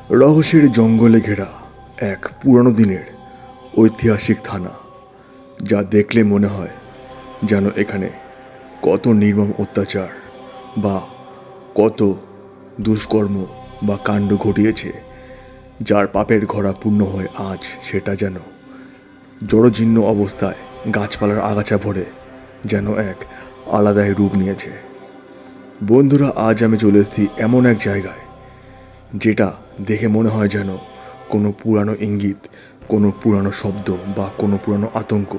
রহস্যের জঙ্গলে ঘেরা এক পুরনো দিনের ঐতিহাসিক থানা, যা দেখলে মনে হয় যেন এখানে কত নির্মম অত্যাচার বা কত দুষ্কর্ম বা কাণ্ড ঘটিয়েছে, যার পাপের ঘোড়া পূর্ণ হয়ে আজ সেটা যেন জড়জীর্ণ অবস্থায় গাছপালার আগাছা ভরে যেন এক আলাদাই রূপ নিয়েছে। বন্ধুরা, আজ আমি চলে এসেছি এমন এক জায়গায় যেটা দেখে মনে হয় যেন কোনো পুরানো ইঙ্গিত, কোনো পুরানো শব্দ বা কোনো পুরানো আতঙ্ক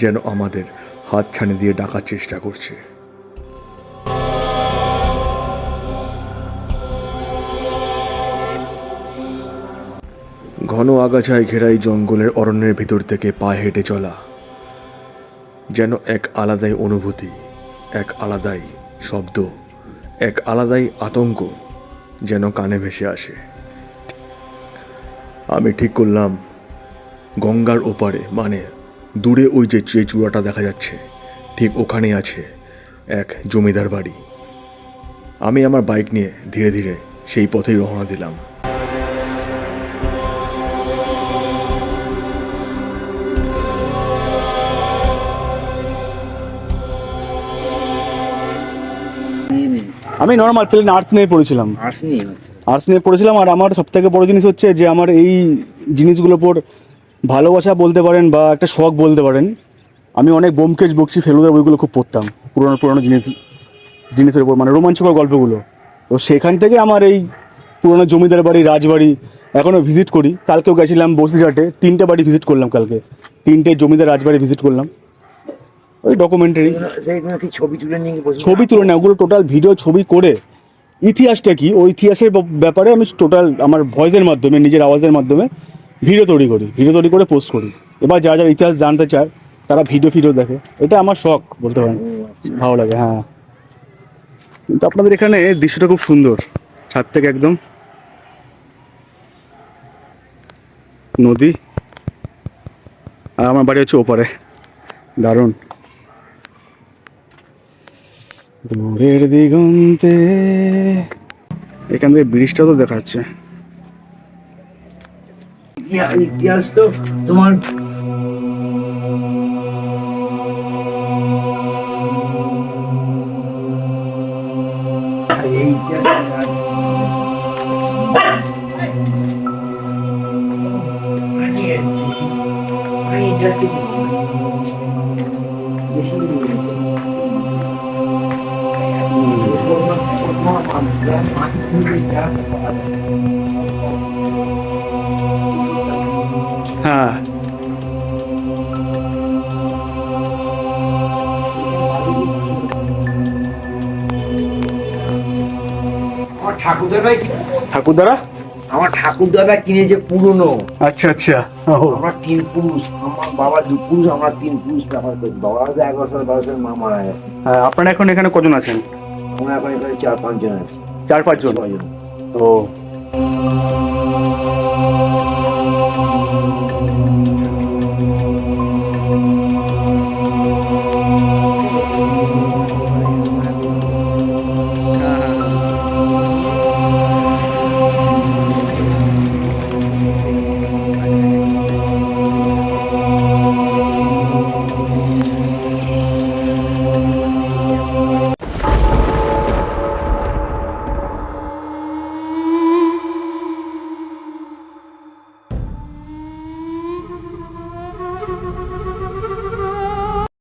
যেন আমাদের হাতছানি দিয়ে ডাকার চেষ্টা করছে। ঘন আগাছায় ঘেরা এই জঙ্গলের অরণ্যের ভিতর থেকে পায়ে হেঁটে চলা যেন এক আলাদাই অনুভূতি, এক আলাদাই শব্দ, এক আলাদাই আতঙ্ক যেন কানে ভেসে আসে। আমি ঠিক করলাম গঙ্গার ওপারে, মানে দূরে ওই যে চূড়াটা দেখা যাচ্ছে, ঠিক ওখানেই আছে এক জমিদার বাড়ি। আমি আমার বাইক নিয়ে ধীরে ধীরে সেই পথেই রওনা দিলাম। আমি নর্মাল প্লেন আর্টস নিয়ে পড়েছিলাম। আর্টস নিয়ে পড়েছিলাম, আর আমার সবথেকে বড় জিনিস হচ্ছে যে আমার এই জিনিসগুলোর উপর ভালোবাসা বলতে পারেন বা একটা শখ বলতে পারেন। আমি অনেক ব্যোমকেশ বক্সী ফেলুদার বইগুলো খুব পড়তাম, পুরোনো জিনিসের উপর, মানে রোমাঞ্চকর গল্পগুলো। তো সেখান থেকে আমার এই পুরোনো জমিদার বাড়ি, রাজবাড়ি এখনও ভিজিট করি। কালকেও গেছিলাম বসিরহাটে, 3টে বাড়ি ভিজিট করলাম কালকে, 3টে জমিদার রাজবাড়ি ভিজিট করলাম। ওই ডকুমেন্টারি ছবি তুলে না, ওগুলো টোটাল ভিডিও ছবি করে ইতিহাসটা কি, ওই ইতিহাসের ব্যাপারে আমি টোটাল আমার ভয়েসের মাধ্যমে, নিজের আওয়াজের মাধ্যমে ভিডিও তৈরি করে পোস্ট করি। এবার যারা যারা ইতিহাস জানতে চায় তারা ভিডিও দেখে। এটা আমার শখ বলতে পারেন, ভালো লাগে। হ্যাঁ, কিন্তু আপনাদের এখানে দৃশ্যটা খুব সুন্দর, ছাদ থেকে একদম নদী, আর আমার বাড়ি হচ্ছে ওপারে। দারুণ। দূরের দিগন্তে এখান থেকে ব্রিজটা তো দেখা যাচ্ছে। ইতিহাস তো তোমার এই ইন্টারেস্টিং বেশি হ্যাঁ, ঠাকুরদারা আমার ঠাকুরদাদা কিনেছে পুরনো। আচ্ছা আচ্ছা। আমরা 3 পুরুষ, আমার বাবা 2 পুরুষ, আমরা 3 পুরুষ ব্যবহার করি। বাবা 11 সাল 12 সাল, মা মারা গেছে। হ্যাঁ, আপনারা এখন এখানে কজন আছেন? আমরা এখন এখানে 4-5 জন আছি। 4-5 জন। ও,